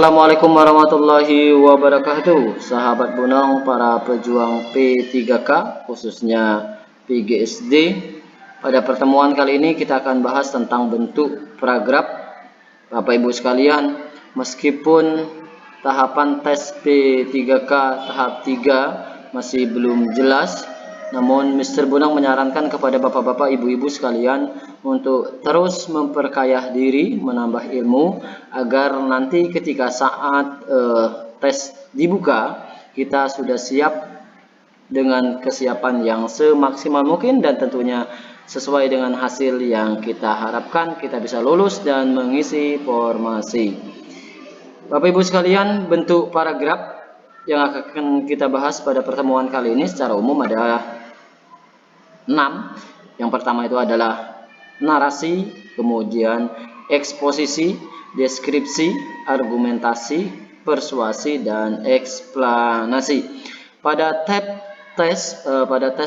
Assalamualaikum warahmatullahi wabarakatuh. Sahabat Bunang, para pejuang P3K, khususnya PGSD. Pada pertemuan kali ini kita akan bahas tentang bentuk paragraf. Bapak Ibu sekalian, meskipun tahapan tes P3K tahap 3 masih belum jelas, namun Mr. Bunang menyarankan kepada bapak-bapak, ibu-ibu sekalian untuk terus memperkaya diri, menambah ilmu, agar nanti ketika saat tes dibuka, kita sudah siap dengan kesiapan yang semaksimal mungkin dan tentunya sesuai dengan hasil yang kita harapkan, kita bisa lulus dan mengisi formasi. Bapak Ibu sekalian, bentuk paragraf yang akan kita bahas pada pertemuan kali ini secara umum ada 6. Yang pertama itu adalah narasi, kemudian eksposisi, deskripsi, argumentasi, persuasi, dan eksplanasi. Pada tes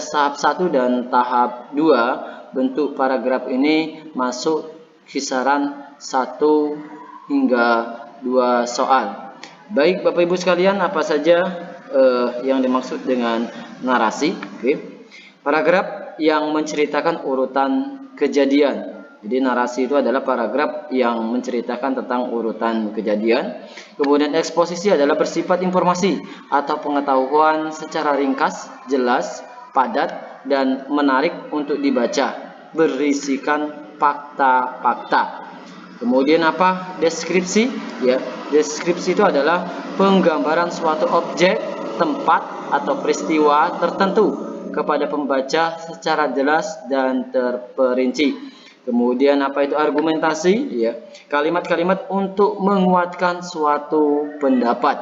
tahap 1 dan tahap 2, bentuk paragraf ini masuk kisaran 1 hingga 2 soal. Baik Bapak Ibu sekalian, apa saja yang dimaksud dengan narasi? Paragraf yang menceritakan urutan kejadian. Jadi narasi itu adalah paragraf yang menceritakan tentang urutan kejadian. Kemudian eksposisi adalah bersifat informasi atau pengetahuan secara ringkas, jelas, padat, dan menarik untuk dibaca, berisikan fakta-fakta. Kemudian apa? Deskripsi. Ya, deskripsi itu adalah penggambaran suatu objek, tempat, atau peristiwa tertentu kepada pembaca secara jelas dan terperinci. Kemudian apa itu argumentasi? Ya, kalimat-kalimat untuk menguatkan suatu pendapat.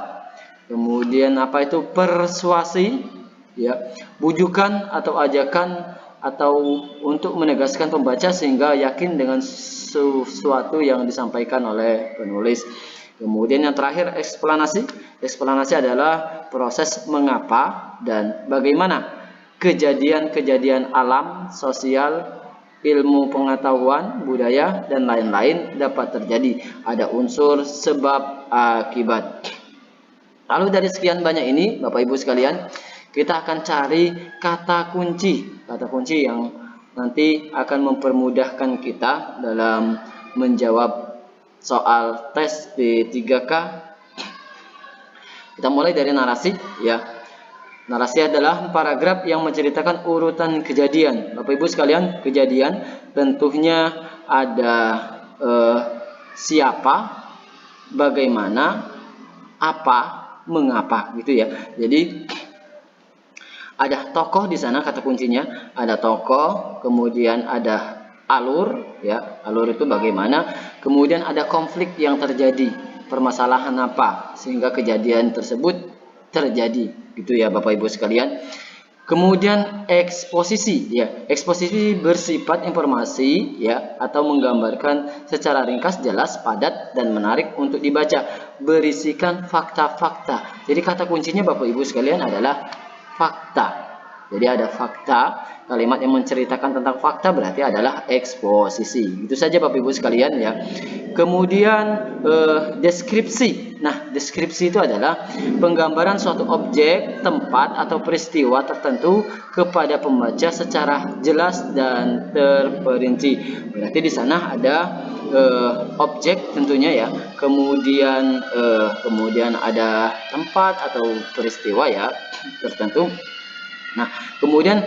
Kemudian apa itu persuasi? Ya, bujukan atau ajakan atau untuk menegaskan pembaca sehingga yakin dengan sesuatu yang disampaikan oleh penulis. Kemudian yang terakhir eksplanasi. Eksplanasi adalah proses mengapa dan bagaimana kejadian-kejadian alam, sosial, ilmu pengetahuan, budaya, dan lain-lain dapat terjadi. Ada unsur sebab akibat. Lalu dari sekian banyak ini, Bapak Ibu sekalian, kita akan cari kata kunci. Kata kunci yang nanti akan mempermudahkan kita dalam menjawab soal tes P3K. Kita mulai dari narasi, ya. Narasi adalah paragraf yang menceritakan urutan kejadian. Bapak Ibu sekalian, kejadian tentunya ada siapa, bagaimana, apa, mengapa, gitu ya. Jadi ada tokoh di sana, kata kuncinya ada tokoh, kemudian ada alur, ya. Alur itu bagaimana, kemudian ada konflik yang terjadi, permasalahan apa sehingga kejadian tersebut terjadi. Gitu ya Bapak Ibu sekalian. Kemudian eksposisi, ya. Eksposisi bersifat informasi, ya, atau menggambarkan secara ringkas, jelas, padat, dan menarik untuk dibaca, berisikan fakta-fakta. Jadi kata kuncinya Bapak Ibu sekalian adalah fakta. Jadi ada fakta, kalimat yang menceritakan tentang fakta berarti adalah eksposisi. Itu saja Bapak Ibu sekalian, ya. Kemudian deskripsi. Nah, deskripsi itu adalah penggambaran suatu objek, tempat, atau peristiwa tertentu kepada pembaca secara jelas dan terperinci. Berarti di sana ada objek tentunya, ya. Kemudian ada tempat atau peristiwa, ya, tertentu. Nah, kemudian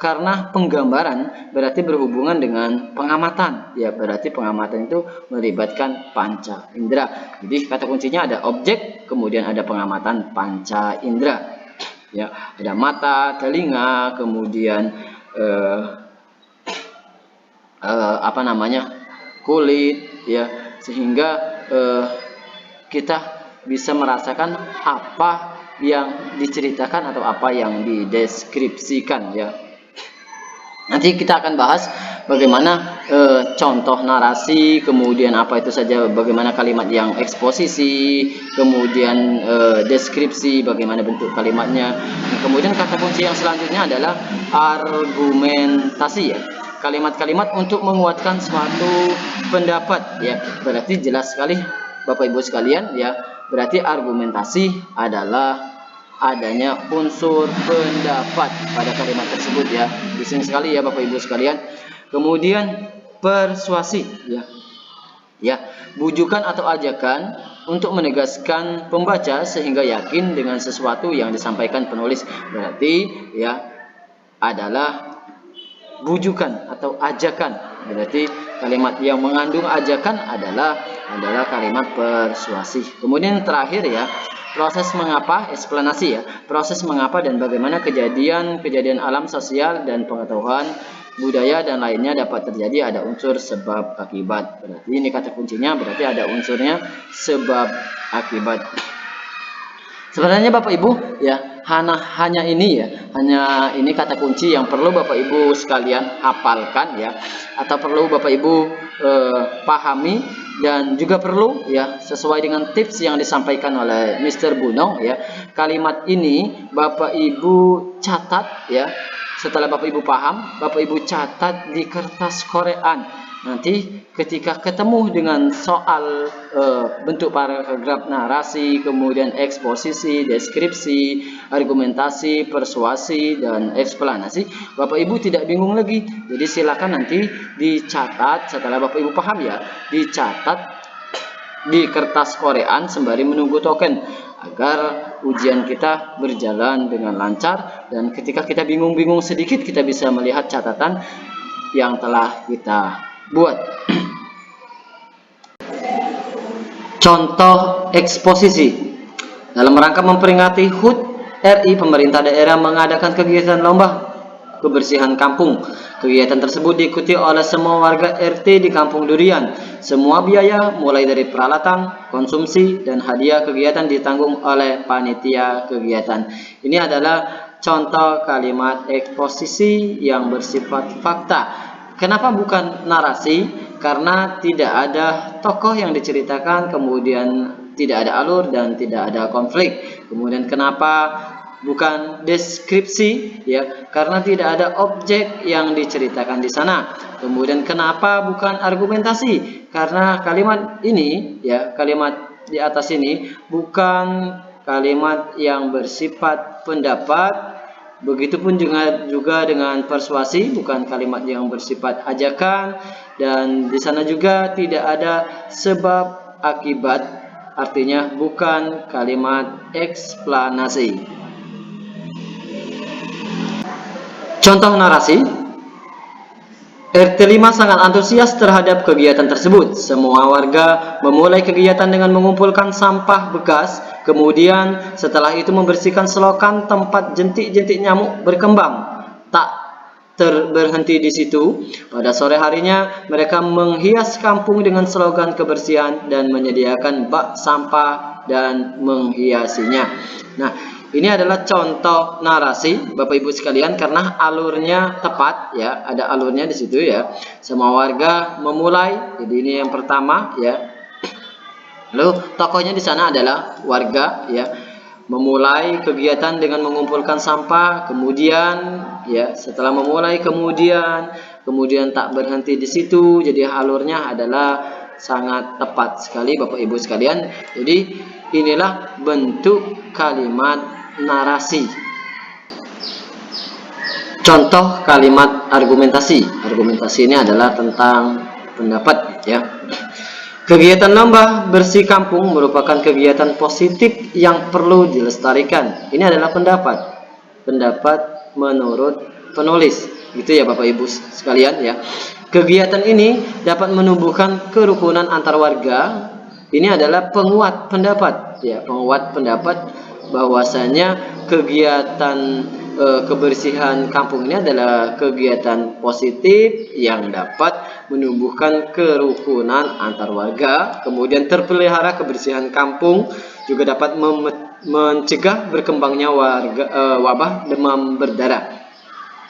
karena penggambaran berarti berhubungan dengan pengamatan, ya, berarti pengamatan itu melibatkan panca indera. Jadi kata kuncinya ada objek, kemudian ada pengamatan panca indera, ya, ada mata, telinga, kemudian kulit, ya, sehingga kita bisa merasakan apa yang diceritakan atau apa yang dideskripsikan, ya. Nanti kita akan bahas bagaimana contoh narasi, kemudian apa itu saja, bagaimana kalimat yang eksposisi, kemudian deskripsi, bagaimana bentuk kalimatnya. Kemudian kata kunci yang selanjutnya adalah argumentasi, ya. Kalimat-kalimat untuk menguatkan suatu pendapat, ya. Berarti jelas sekali Bapak Ibu sekalian ya, berarti argumentasi adalah adanya unsur pendapat pada kalimat tersebut ya. Bising sekali ya Bapak Ibu sekalian. Kemudian persuasi ya. Ya, bujukan atau ajakan untuk menegaskan pembaca sehingga yakin dengan sesuatu yang disampaikan penulis. Berarti ya adalah bujukan atau ajakan. Berarti kalimat yang mengandung ajakan adalah kalimat persuasi. Kemudian terakhir ya, proses mengapa, eksplanasi ya. Proses mengapa dan bagaimana kejadian alam sosial dan pengetahuan budaya dan lainnya dapat terjadi, ada unsur sebab akibat. Berarti ini kata kuncinya, berarti ada unsurnya sebab akibat. Sebenarnya Bapak Ibu ya, hanya ini kata kunci yang perlu Bapak Ibu sekalian hafalkan ya, atau perlu Bapak Ibu pahami, dan juga perlu ya sesuai dengan tips yang disampaikan oleh Mr. Bunong ya. Kalimat ini Bapak Ibu catat ya. Setelah Bapak Ibu paham, Bapak Ibu catat di kertas korean. Nanti ketika ketemu dengan soal bentuk paragraf narasi, kemudian eksposisi, deskripsi, argumentasi, persuasi, dan eksplanasi, Bapak Ibu tidak bingung lagi. Jadi silakan nanti dicatat setelah Bapak Ibu paham ya, dicatat di kertas korean sembari menunggu token, agar ujian kita berjalan dengan lancar, dan ketika kita bingung-bingung sedikit kita bisa melihat catatan yang telah kita buat. Contoh eksposisi. Dalam rangka memperingati HUT RI, pemerintah daerah mengadakan kegiatan lomba kebersihan kampung. Kegiatan tersebut diikuti oleh semua warga RT di Kampung Durian. Semua biaya mulai dari peralatan, konsumsi, dan hadiah kegiatan ditanggung oleh panitia kegiatan. Ini adalah contoh kalimat eksposisi yang bersifat fakta. Kenapa bukan narasi? Karena tidak ada tokoh yang diceritakan, kemudian tidak ada alur dan tidak ada konflik. Kemudian kenapa bukan deskripsi ya, karena tidak ada objek yang diceritakan di sana. Kemudian kenapa bukan argumentasi, karena kalimat ini ya, kalimat di atas ini bukan kalimat yang bersifat pendapat. Begitupun juga dengan persuasi, bukan kalimat yang bersifat ajakan, dan di sana juga tidak ada sebab akibat, artinya bukan kalimat eksplanasi. Contoh narasi. RT 5 sangat antusias terhadap kegiatan tersebut. Semua warga memulai kegiatan dengan mengumpulkan sampah bekas, kemudian setelah itu membersihkan selokan tempat jentik-jentik nyamuk berkembang. Tak berhenti di situ. Pada sore harinya mereka menghias kampung dengan slogan kebersihan dan menyediakan bak sampah dan menghiasinya. Nah, ini adalah contoh narasi Bapak Ibu sekalian, karena alurnya tepat ya, ada alurnya di situ ya. Semua warga memulai, jadi ini yang pertama ya. Lalu tokohnya di sana adalah warga ya. Memulai kegiatan dengan mengumpulkan sampah, kemudian ya setelah memulai kemudian tak berhenti di situ. Jadi alurnya adalah sangat tepat sekali Bapak Ibu sekalian. Jadi inilah bentuk kalimat narasi. Contoh kalimat argumentasi. Argumentasi ini adalah tentang pendapat ya. Kegiatan lomba bersih kampung merupakan kegiatan positif yang perlu dilestarikan. Ini adalah pendapat menurut penulis. Gitu ya Bapak Ibu sekalian ya. Kegiatan ini dapat menumbuhkan kerukunan antar warga. Ini adalah penguat pendapat ya, penguat pendapat bahwasanya kegiatan kebersihan kampung ini adalah kegiatan positif yang dapat menumbuhkan kerukunan antar warga. Kemudian terpelihara kebersihan kampung juga dapat mencegah berkembangnya wabah demam berdarah.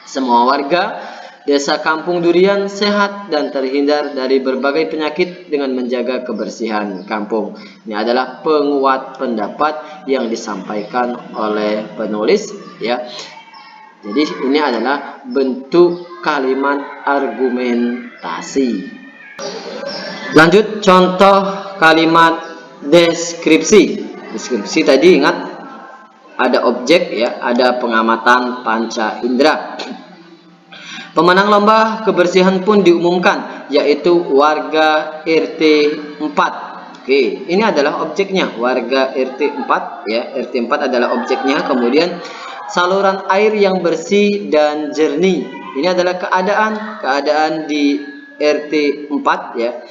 Semua warga Desa Kampung Durian sehat dan terhindar dari berbagai penyakit dengan menjaga kebersihan kampung. Ini adalah penguat pendapat yang disampaikan oleh penulis ya. Jadi ini adalah bentuk kalimat argumentasi. Lanjut contoh kalimat Deskripsi. Deskripsi tadi ingat ada objek ya, ada pengamatan panca indera. Pemenang lomba kebersihan pun diumumkan, yaitu warga RT 4. Oke, ini adalah objeknya, warga RT 4 ya. RT 4 adalah objeknya. Kemudian saluran air yang bersih dan jernih. Ini adalah keadaan di RT 4 ya.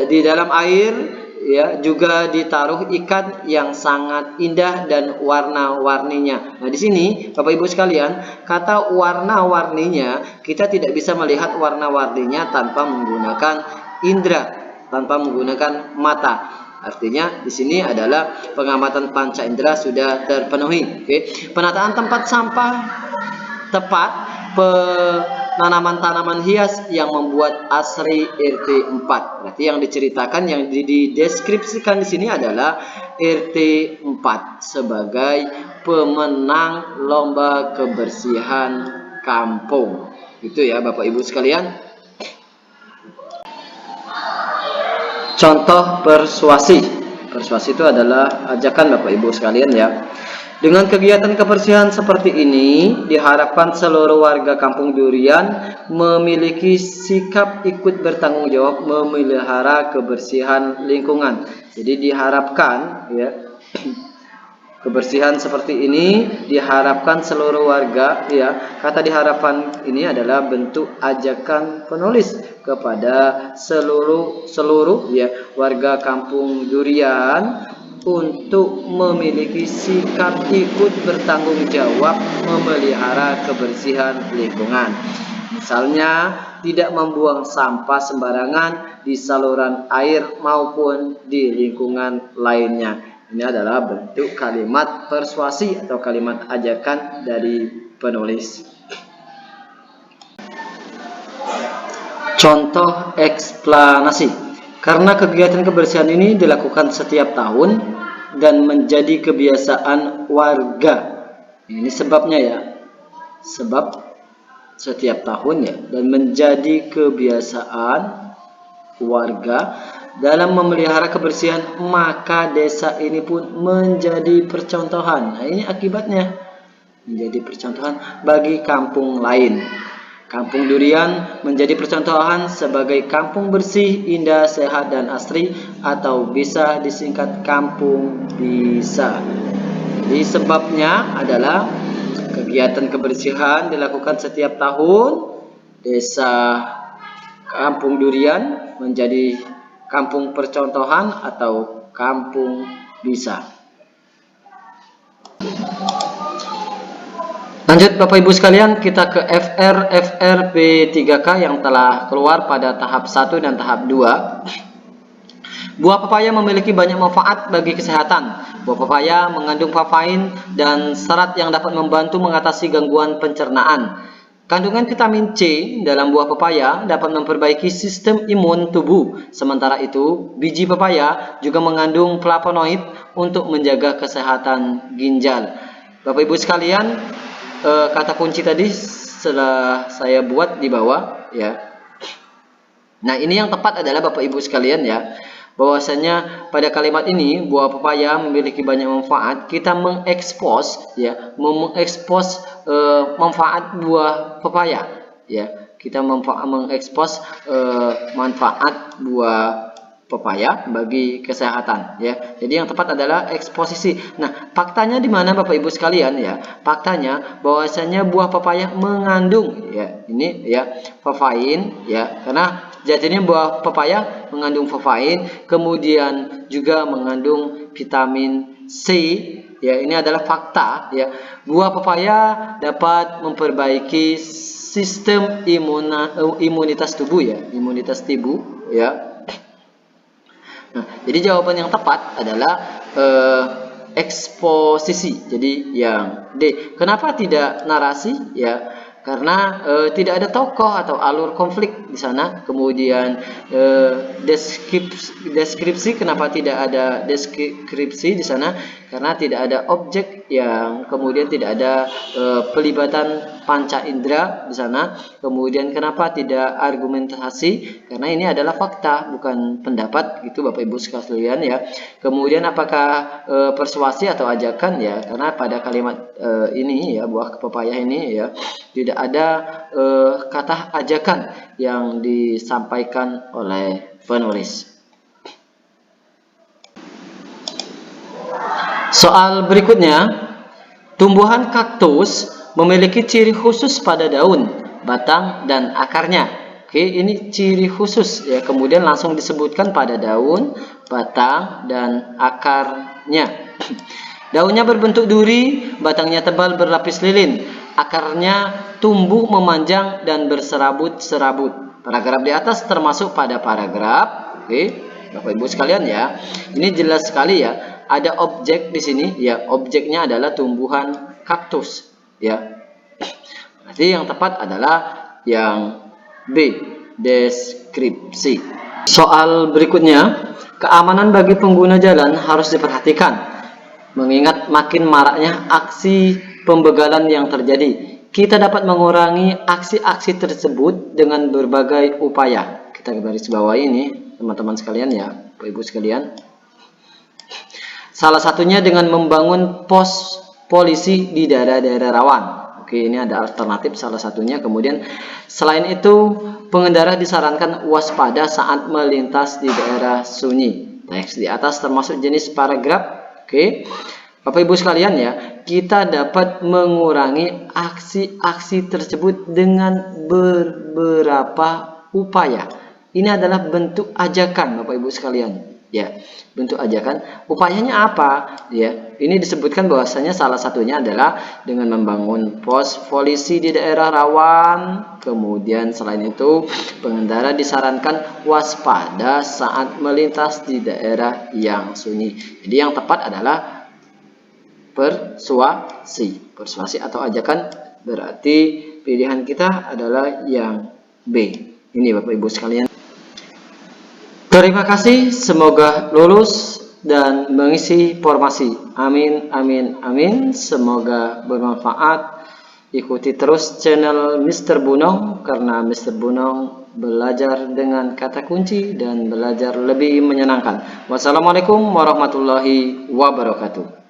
Di dalam air ya juga ditaruh ikan yang sangat indah dan warna-warninya. Nah, di sini Bapak Ibu sekalian, kata warna-warninya, kita tidak bisa melihat warna-warninya tanpa menggunakan indera, tanpa menggunakan mata. Artinya di sini adalah pengamatan panca indera sudah terpenuhi. Oke. Penataan tempat sampah tepat, penanaman-tanaman hias yang membuat asri RT 4. Berarti yang diceritakan, yang dideskripsikan di sini adalah RT 4 sebagai pemenang lomba kebersihan kampung. Itu ya Bapak Ibu sekalian. Contoh persuasi. Persuasi itu adalah ajakan Bapak Ibu sekalian ya. Dengan kegiatan kebersihan seperti ini, diharapkan seluruh warga Kampung Durian memiliki sikap ikut bertanggung jawab memelihara kebersihan lingkungan. Jadi diharapkan ya, kebersihan seperti ini diharapkan seluruh warga ya. Kata diharapkan ini adalah bentuk ajakan penulis kepada seluruh ya warga Kampung Durian untuk memiliki sikap ikut bertanggung jawab memelihara kebersihan lingkungan. Misalnya, tidak membuang sampah sembarangan di saluran air maupun di lingkungan lainnya. Ini adalah bentuk kalimat persuasi atau kalimat ajakan dari penulis. Contoh eksplanasi. Karena kegiatan kebersihan ini dilakukan setiap tahun dan menjadi kebiasaan warga. Ini sebabnya ya. Sebab setiap tahun ya, dan menjadi kebiasaan warga dalam memelihara kebersihan, maka desa ini pun menjadi percontohan. Nah, ini akibatnya menjadi percontohan bagi kampung lain. Kampung Durian menjadi percontohan sebagai kampung bersih, indah, sehat, dan asri, atau bisa disingkat Kampung Bisa. Jadi sebabnya adalah kegiatan kebersihan dilakukan setiap tahun. Desa Kampung Durian menjadi kampung percontohan atau Kampung Bisa. Lanjut Bapak Ibu sekalian, kita ke FR P3K yang telah keluar pada tahap 1 dan tahap 2. Buah pepaya memiliki banyak manfaat bagi kesehatan. Buah pepaya mengandung kafein dan serat yang dapat membantu mengatasi gangguan pencernaan. Kandungan vitamin C dalam buah pepaya dapat memperbaiki sistem imun tubuh. Sementara itu, biji pepaya juga mengandung flavonoid untuk menjaga kesehatan ginjal. Bapak Ibu sekalian, kata kunci tadi setelah saya buat di bawah ya. Nah, ini yang tepat adalah Bapak Ibu sekalian ya, bahwasanya pada kalimat ini buah pepaya memiliki banyak manfaat. Kita mengekspos ya, mengekspos manfaat buah pepaya ya. Kita mengekspos manfaat buah pepaya bagi kesehatan ya. Jadi yang tepat adalah eksposisi. Nah, faktanya di mana Bapak Ibu sekalian ya? Faktanya bahwasanya buah pepaya mengandung ya, ini ya, kafein ya, karena jadinya buah pepaya mengandung kafein, kemudian juga mengandung vitamin C ya. Ini adalah fakta ya. Buah pepaya dapat memperbaiki sistem imunitas tubuh ya, imunitas tubuh ya. Nah, jadi jawaban yang tepat adalah eksposisi. Jadi yang D. Kenapa tidak narasi? Ya, karena tidak ada tokoh atau alur konflik di sana. Kemudian deskripsi, kenapa tidak ada deskripsi di sana? Karena tidak ada objek, yang kemudian tidak ada pelibatan panca indera di sana. Kemudian kenapa tidak argumentasi? Karena ini adalah fakta, bukan pendapat, gitu Bapak Ibu sekalian ya. Kemudian apakah persuasi atau ajakan ya? Karena pada kalimat ini ya, buah pepayah ini ya, tidak ada kata ajakan yang disampaikan oleh penulis. Soal berikutnya, tumbuhan kaktus memiliki ciri khusus pada daun, batang, dan akarnya. Oke, ini ciri khusus ya. Kemudian langsung disebutkan pada daun, batang, dan akarnya. Daunnya berbentuk duri, batangnya tebal berlapis lilin, akarnya tumbuh memanjang dan berserabut-serabut. Paragraf di atas termasuk pada paragraf. Oke, Bapak Ibu sekalian ya. Ini jelas sekali ya. Ada objek di sini ya, objeknya adalah tumbuhan kaktus ya. Berarti yang tepat adalah yang B, deskripsi. Soal berikutnya, keamanan bagi pengguna jalan harus diperhatikan mengingat makin maraknya aksi pembegalan yang terjadi. Kita dapat mengurangi aksi-aksi tersebut dengan berbagai upaya. Kita garis bawah ini teman-teman sekalian ya, Bapak Ibu sekalian. Salah satunya dengan membangun pos polisi di daerah-daerah rawan. Oke, ini ada alternatif salah satunya. Kemudian selain itu, pengendara disarankan waspada saat melintas di daerah sunyi. Teks di atas termasuk jenis paragraf. Oke, Bapak Ibu sekalian ya, kita dapat mengurangi aksi-aksi tersebut dengan beberapa upaya. Ini adalah bentuk ajakan Bapak Ibu sekalian. Ya, bentuk ajakan. Upayanya apa? Ya, ini disebutkan bahwasanya salah satunya adalah dengan membangun pos polisi di daerah rawan. Kemudian selain itu, pengendara disarankan waspada saat melintas di daerah yang sunyi. Jadi yang tepat adalah persuasi atau ajakan. Berarti pilihan kita adalah yang B. Ini Bapak Ibu sekalian. Terima kasih, semoga lulus dan mengisi formasi. Amin, amin, amin. Semoga bermanfaat. Ikuti terus channel Mr. Bunong, karena Mr. Bunong belajar dengan kata kunci dan belajar lebih menyenangkan. Wassalamualaikum warahmatullahi wabarakatuh.